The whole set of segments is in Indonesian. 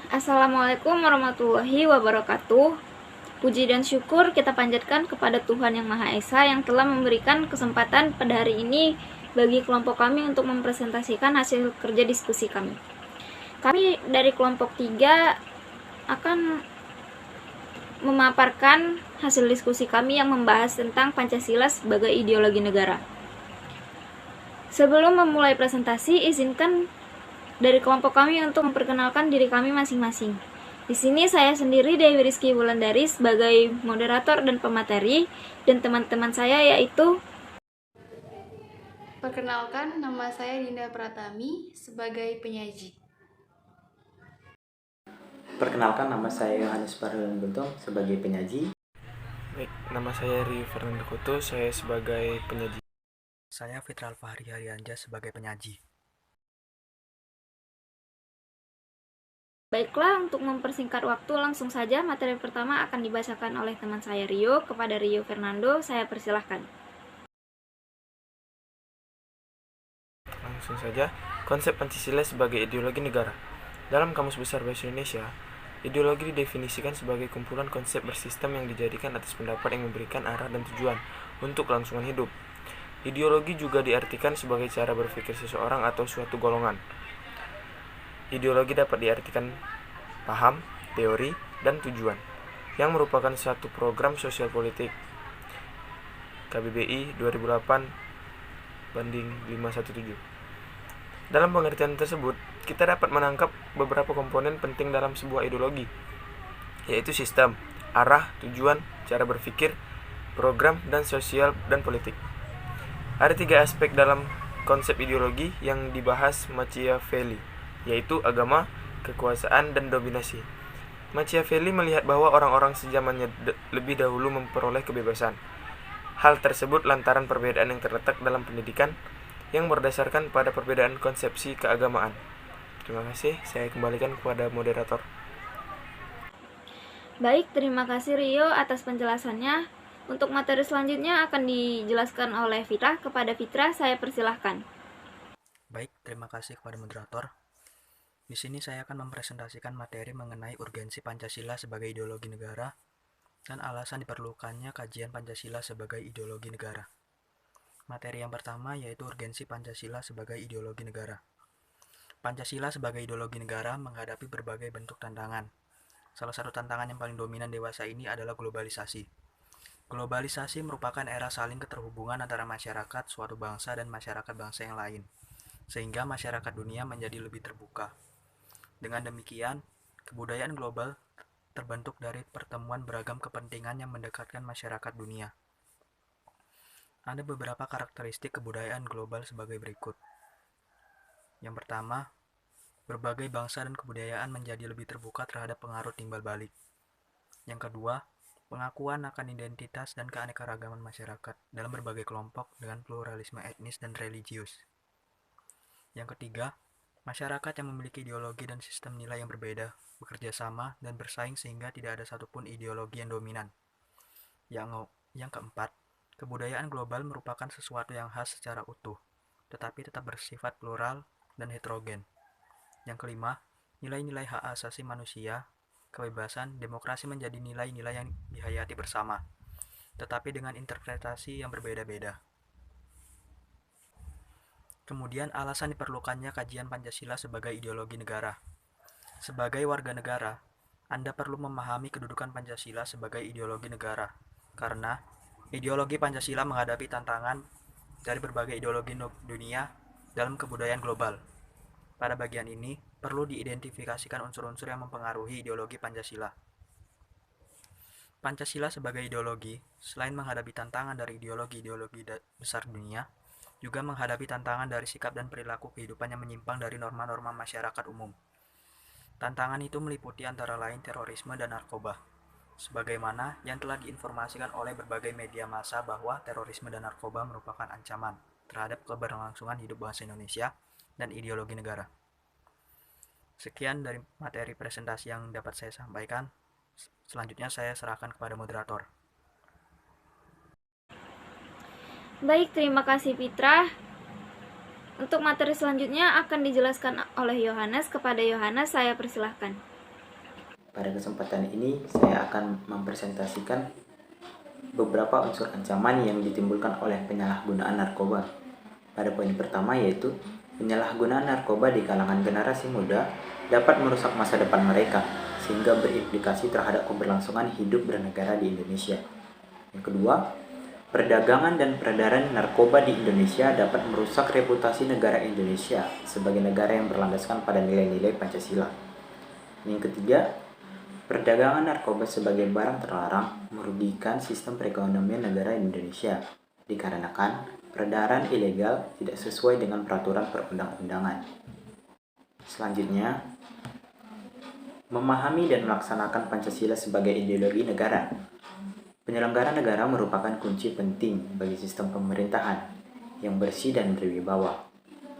Assalamualaikum warahmatullahi wabarakatuh. Puji dan syukur kita panjatkan kepada Tuhan Yang Maha Esa yang telah memberikan kesempatan pada hari ini bagi kelompok kami untuk mempresentasikan hasil kerja diskusi kami. Kami dari kelompok 3 akan memaparkan hasil diskusi kami yang membahas tentang Pancasila sebagai ideologi negara. Sebelum memulai presentasi, izinkan dari kelompok kami untuk memperkenalkan diri kami masing-masing. Di sini saya sendiri, Dewi Rizky Wulandari, sebagai moderator dan pemateri, dan teman-teman saya yaitu... Perkenalkan, nama saya Dinda Pratami sebagai penyaji. Perkenalkan, nama saya Yohanes Parlan Buntong sebagai penyaji. Baik, nama saya Rio Fernando Kutu, saya sebagai penyaji. Saya Fitral Fahri Haryanja sebagai penyaji. Baiklah, untuk mempersingkat waktu, langsung saja materi pertama akan dibacakan oleh teman saya Rio. Kepada Rio Fernando, saya persilahkan. Langsung saja, konsep Pancasila sebagai ideologi negara. Dalam Kamus Besar Bahasa Indonesia, ideologi didefinisikan sebagai kumpulan konsep bersistem yang dijadikan atas pendapat yang memberikan arah dan tujuan untuk kelangsungan hidup. Ideologi juga diartikan sebagai cara berpikir seseorang atau suatu golongan. Ideologi dapat diartikan paham, teori, dan tujuan, yang merupakan suatu program sosial politik. KBBI 2008/517. Dalam pengertian tersebut, kita dapat menangkap beberapa komponen penting dalam sebuah ideologi, yaitu sistem, arah, tujuan, cara berpikir, program, dan sosial dan politik. Ada 3 aspek dalam konsep ideologi yang dibahas Machiavelli, yaitu agama, kekuasaan, dan dominasi. Machiavelli melihat bahwa orang-orang sejamannya lebih dahulu memperoleh kebebasan. Hal tersebut lantaran perbedaan yang terletak dalam pendidikan yang berdasarkan pada perbedaan konsepsi keagamaan. Terima kasih, saya kembalikan kepada moderator. Baik, terima kasih Rio atas penjelasannya. Untuk materi selanjutnya akan dijelaskan oleh Fitra. Kepada Fitra, saya persilahkan. Baik, terima kasih kepada moderator. Di sini saya akan mempresentasikan materi mengenai urgensi Pancasila sebagai ideologi negara dan alasan diperlukannya kajian Pancasila sebagai ideologi negara. Materi yang pertama yaitu urgensi Pancasila sebagai ideologi negara. Pancasila sebagai ideologi negara menghadapi berbagai bentuk tantangan. Salah satu tantangan yang paling dominan dewasa ini adalah globalisasi. Globalisasi merupakan era saling keterhubungan antara masyarakat suatu bangsa dan masyarakat bangsa yang lain, sehingga masyarakat dunia menjadi lebih terbuka. Dengan demikian, kebudayaan global terbentuk dari pertemuan beragam kepentingan yang mendekatkan masyarakat dunia. Ada beberapa karakteristik kebudayaan global sebagai berikut. Yang pertama, berbagai bangsa dan kebudayaan menjadi lebih terbuka terhadap pengaruh timbal balik. Yang kedua, pengakuan akan identitas dan keanekaragaman masyarakat dalam berbagai kelompok dengan pluralisme etnis dan religius. Yang ketiga, masyarakat yang memiliki ideologi dan sistem nilai yang berbeda, bekerja sama dan bersaing sehingga tidak ada satupun ideologi yang dominan. Yang keempat, kebudayaan global merupakan sesuatu yang khas secara utuh, tetapi tetap bersifat plural dan heterogen. Yang kelima, nilai-nilai hak asasi manusia, kebebasan, demokrasi menjadi nilai-nilai yang dihayati bersama, tetapi dengan interpretasi yang berbeda-beda. Kemudian alasan diperlukannya kajian Pancasila sebagai ideologi negara. Sebagai warga negara, Anda perlu memahami kedudukan Pancasila sebagai ideologi negara, karena ideologi Pancasila menghadapi tantangan dari berbagai ideologi dunia dalam kebudayaan global. Pada bagian ini, perlu diidentifikasikan unsur-unsur yang mempengaruhi ideologi Pancasila. Pancasila sebagai ideologi, selain menghadapi tantangan dari ideologi-ideologi besar dunia, juga menghadapi tantangan dari sikap dan perilaku kehidupan yang menyimpang dari norma-norma masyarakat umum. Tantangan itu meliputi antara lain terorisme dan narkoba, sebagaimana yang telah diinformasikan oleh berbagai media massa bahwa terorisme dan narkoba merupakan ancaman terhadap keberlangsungan hidup bangsa Indonesia dan ideologi negara. Sekian dari materi presentasi yang dapat saya sampaikan. Selanjutnya saya serahkan kepada moderator. Baik, terima kasih Fitra. Untuk materi selanjutnya akan dijelaskan oleh Yohanes. Kepada Yohanes, saya persilahkan. Pada kesempatan ini, saya akan mempresentasikan beberapa unsur ancaman yang ditimbulkan oleh penyalahgunaan narkoba. Pada poin pertama yaitu, penyalahgunaan narkoba di kalangan generasi muda dapat merusak masa depan mereka, sehingga berimplikasi terhadap keberlangsungan hidup bernegara di Indonesia. Yang kedua, perdagangan dan peredaran narkoba di Indonesia dapat merusak reputasi negara Indonesia sebagai negara yang berlandaskan pada nilai-nilai Pancasila. Yang ketiga, perdagangan narkoba sebagai barang terlarang merugikan sistem perekonomian negara Indonesia, dikarenakan peredaran ilegal tidak sesuai dengan peraturan perundang-undangan. Selanjutnya, memahami dan melaksanakan Pancasila sebagai ideologi negara. Penyelenggara negara merupakan kunci penting bagi sistem pemerintahan yang bersih dan berwibawa,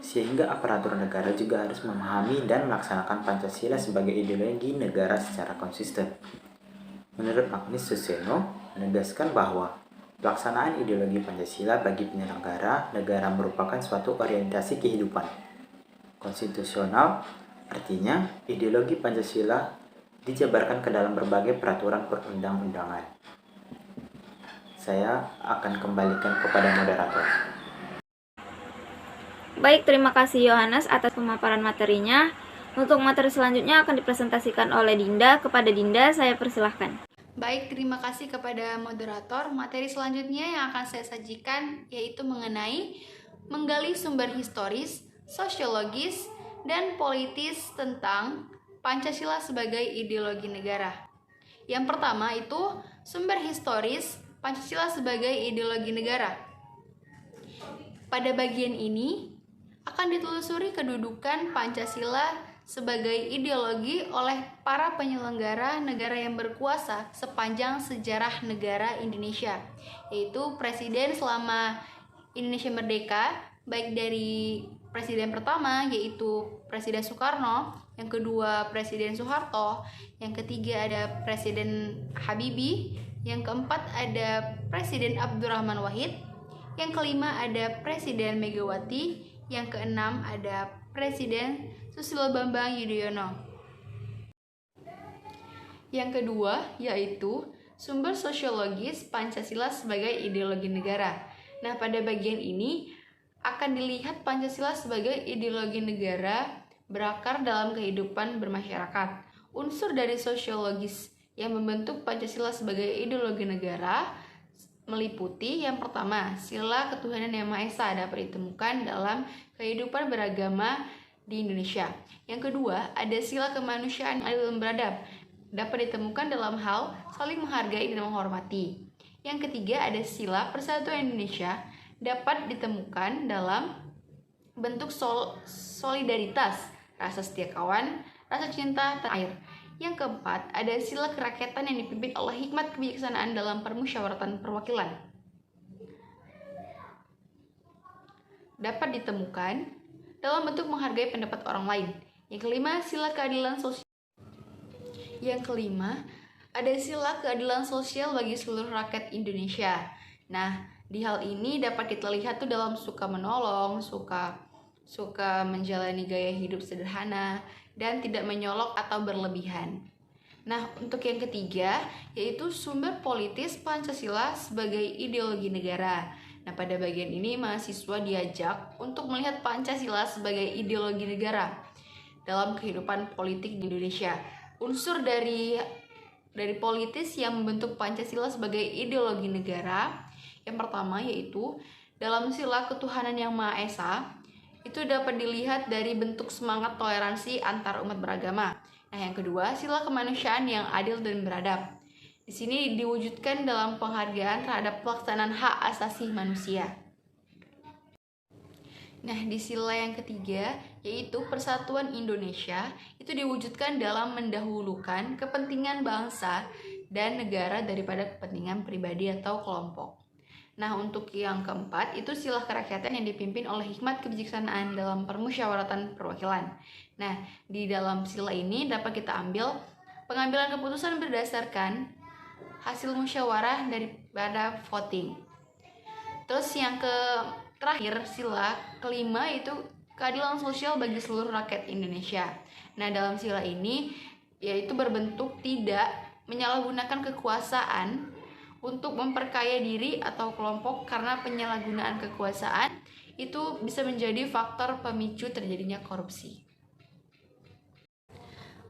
sehingga aparatur negara juga harus memahami dan melaksanakan Pancasila sebagai ideologi negara secara konsisten. Menurut Agnes Suseno, menegaskan bahwa pelaksanaan ideologi Pancasila bagi penyelenggara negara merupakan suatu orientasi kehidupan. Konstitusional artinya ideologi Pancasila dijabarkan ke dalam berbagai peraturan perundang-undangan. Saya akan kembalikan kepada moderator. Baik, terima kasih Yohanes atas pemaparan materinya. Untuk materi selanjutnya akan dipresentasikan oleh Dinda. Kepada Dinda, saya persilahkan. Baik, terima kasih kepada moderator. Materi selanjutnya yang akan saya sajikan yaitu mengenai menggali sumber historis, sosiologis, dan politis tentang Pancasila sebagai ideologi negara. Yang pertama itu sumber historis Pancasila sebagai ideologi negara. Pada bagian ini akan ditelusuri kedudukan Pancasila sebagai ideologi oleh para penyelenggara negara yang berkuasa sepanjang sejarah negara Indonesia, yaitu presiden selama Indonesia merdeka, baik dari presiden pertama yaitu Presiden Soekarno, yang kedua Presiden Soeharto, yang ketiga ada Presiden Habibie, yang keempat ada Presiden Abdurrahman Wahid, yang kelima ada Presiden Megawati, yang keenam ada Presiden Susilo Bambang Yudhoyono. Yang kedua yaitu sumber sosiologis Pancasila sebagai ideologi negara. Nah, pada bagian ini akan dilihat Pancasila sebagai ideologi negara berakar dalam kehidupan bermasyarakat. Unsur dari sosiologis yang membentuk Pancasila sebagai ideologi negara meliputi yang pertama, sila ketuhanan yang Maha Esa dapat ditemukan dalam kehidupan beragama di Indonesia. Yang kedua, ada sila kemanusiaan adil dan beradab dapat ditemukan dalam hal saling menghargai dan menghormati. Yang ketiga, ada sila persatuan Indonesia dapat ditemukan dalam bentuk solidaritas, rasa setia kawan, rasa cinta tanah air. Yang keempat, ada sila kerakyatan yang dipimpin oleh hikmat kebijaksanaan dalam permusyawaratan perwakilan. Dapat ditemukan dalam bentuk menghargai pendapat orang lain. Yang kelima, sila keadilan sosial. Yang kelima, ada sila keadilan sosial bagi seluruh rakyat Indonesia. Nah, di hal ini dapat kita lihat tuh dalam suka menolong, suka menjalani gaya hidup sederhana, dan tidak menyolok atau berlebihan. Nah, untuk yang ketiga, yaitu sumber politis Pancasila sebagai ideologi negara. Nah, pada bagian ini mahasiswa diajak untuk melihat Pancasila sebagai ideologi negara dalam kehidupan politik di Indonesia. Unsur dari politis yang membentuk Pancasila sebagai ideologi negara, yang pertama yaitu dalam sila ketuhanan yang Maha Esa, itu dapat dilihat dari bentuk semangat toleransi antar umat beragama. Nah, yang kedua, sila kemanusiaan yang adil dan beradab. Di sini diwujudkan dalam penghargaan terhadap pelaksanaan hak asasi manusia. Nah, di sila yang ketiga, yaitu persatuan Indonesia, itu diwujudkan dalam mendahulukan kepentingan bangsa dan negara daripada kepentingan pribadi atau kelompok. Nah, untuk yang keempat, itu sila kerakyatan yang dipimpin oleh hikmat kebijaksanaan dalam permusyawaratan perwakilan. Nah, di dalam sila ini dapat kita ambil pengambilan keputusan berdasarkan hasil musyawarah daripada voting. Terus yang terakhir, sila kelima itu keadilan sosial bagi seluruh rakyat Indonesia. Nah, dalam sila ini yaitu berbentuk tidak menyalahgunakan kekuasaan untuk memperkaya diri atau kelompok, karena penyalahgunaan kekuasaan itu bisa menjadi faktor pemicu terjadinya korupsi.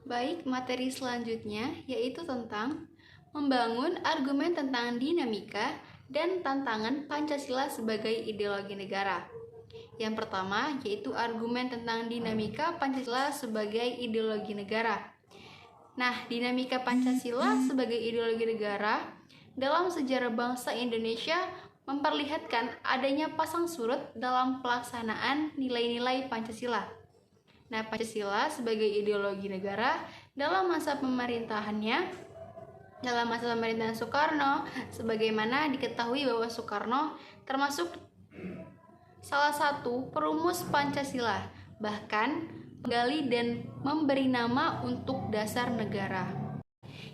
Baik, materi selanjutnya yaitu tentang membangun argumen tentang dinamika dan tantangan Pancasila sebagai ideologi negara. Yang pertama yaitu argumen tentang dinamika Pancasila sebagai ideologi negara. Nah, dinamika Pancasila sebagai ideologi negara dalam sejarah bangsa Indonesia memperlihatkan adanya pasang surut dalam pelaksanaan nilai-nilai Pancasila. Nah, Pancasila sebagai ideologi negara dalam masa pemerintahan Soekarno, sebagaimana diketahui bahwa Soekarno termasuk salah satu perumus Pancasila, bahkan menggali dan memberi nama untuk dasar negara.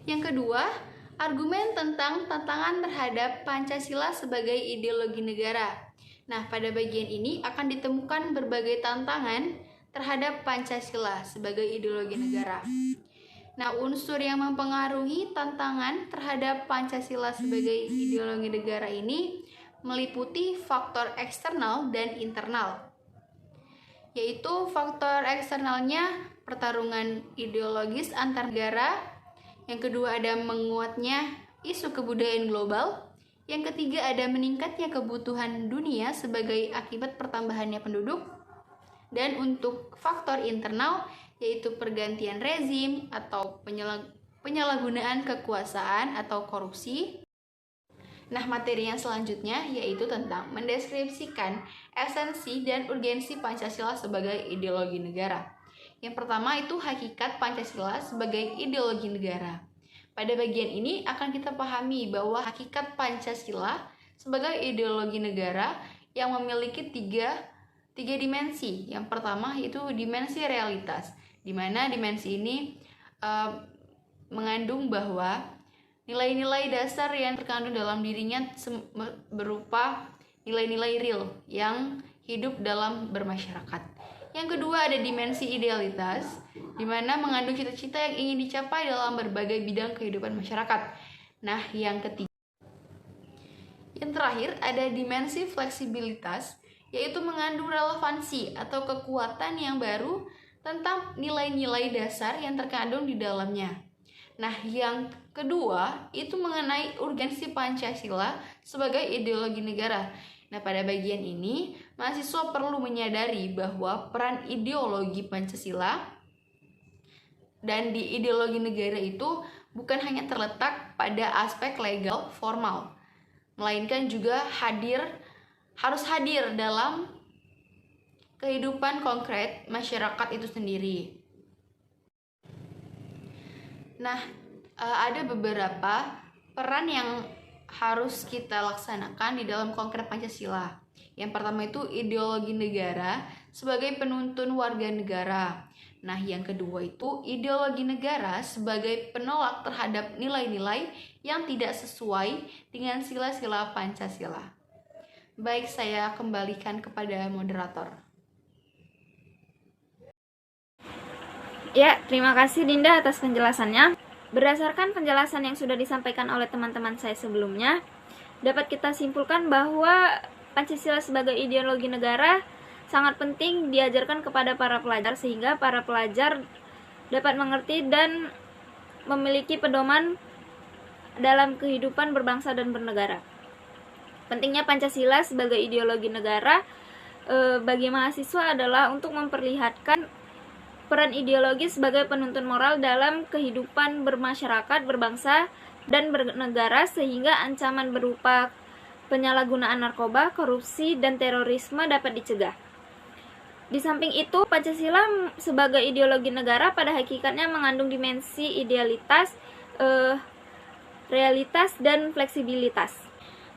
Yang kedua, argumen tentang tantangan terhadap Pancasila sebagai ideologi negara. Nah, pada bagian ini akan ditemukan berbagai tantangan terhadap Pancasila sebagai ideologi negara. Nah, unsur yang mempengaruhi tantangan terhadap Pancasila sebagai ideologi negara ini meliputi faktor eksternal dan internal. Yaitu faktor eksternalnya pertarungan ideologis antar negara, yang kedua ada menguatnya isu kebudayaan global, yang ketiga ada meningkatnya kebutuhan dunia sebagai akibat pertambahannya penduduk, dan untuk faktor internal yaitu pergantian rezim atau penyalahgunaan kekuasaan atau korupsi. Nah, materi yang selanjutnya yaitu tentang mendeskripsikan esensi dan urgensi Pancasila sebagai ideologi negara. Yang pertama itu hakikat Pancasila sebagai ideologi negara. Pada bagian ini akan kita pahami bahwa hakikat Pancasila sebagai ideologi negara yang memiliki tiga dimensi. Yang pertama yaitu dimensi realitas, di mana dimensi ini mengandung bahwa nilai-nilai dasar yang terkandung dalam dirinya berupa nilai-nilai real yang hidup dalam bermasyarakat. Yang kedua ada dimensi idealitas, di mana mengandung cita-cita yang ingin dicapai dalam berbagai bidang kehidupan masyarakat. Nah, yang terakhir ada dimensi fleksibilitas, yaitu mengandung relevansi atau kekuatan yang baru tentang nilai-nilai dasar yang terkandung di dalamnya. Nah, yang kedua itu mengenai urgensi Pancasila sebagai ideologi negara. Nah, pada bagian ini, mahasiswa perlu menyadari bahwa peran ideologi Pancasila dan di ideologi negara itu bukan hanya terletak pada aspek legal formal, melainkan juga harus hadir dalam kehidupan konkret masyarakat itu sendiri. Nah, ada beberapa peran yang harus kita laksanakan di dalam konkret Pancasila. Yang pertama itu ideologi negara sebagai penuntun warga negara. Nah, yang kedua itu ideologi negara sebagai penolak terhadap nilai-nilai yang tidak sesuai dengan sila-sila Pancasila. Baik, saya kembalikan kepada moderator. Ya, terima kasih Dinda atas penjelasannya. Berdasarkan penjelasan yang sudah disampaikan oleh teman-teman saya sebelumnya, dapat kita simpulkan bahwa Pancasila sebagai ideologi negara sangat penting diajarkan kepada para pelajar sehingga para pelajar dapat mengerti dan memiliki pedoman dalam kehidupan berbangsa dan bernegara. Pentingnya Pancasila sebagai ideologi negara bagi mahasiswa adalah untuk memperlihatkan peran ideologis sebagai penuntun moral dalam kehidupan bermasyarakat, berbangsa, dan bernegara sehingga ancaman berupa penyalahgunaan narkoba, korupsi, dan terorisme dapat dicegah. Di samping itu, Pancasila sebagai ideologi negara pada hakikatnya mengandung dimensi idealitas, realitas, dan fleksibilitas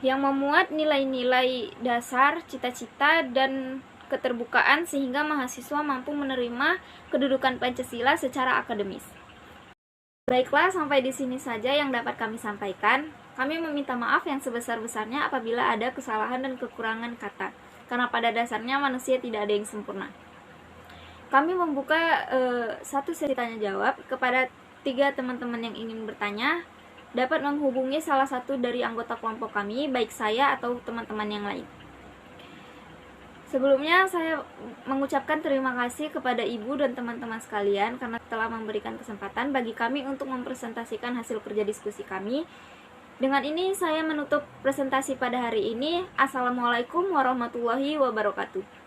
yang memuat nilai-nilai dasar, cita-cita, dan keterbukaan sehingga mahasiswa mampu menerima kedudukan Pancasila secara akademis. Baiklah, sampai di sini saja yang dapat kami sampaikan. Kami meminta maaf yang sebesar-besarnya apabila ada kesalahan dan kekurangan kata, karena pada dasarnya manusia tidak ada yang sempurna. Kami membuka satu sesi tanya jawab kepada tiga teman-teman yang ingin bertanya dapat menghubungi salah satu dari anggota kelompok kami, baik saya atau teman-teman yang lain. Sebelumnya saya mengucapkan terima kasih kepada Ibu dan teman-teman sekalian karena telah memberikan kesempatan bagi kami untuk mempresentasikan hasil kerja diskusi kami. Dengan ini saya menutup presentasi pada hari ini. Assalamualaikum warahmatullahi wabarakatuh.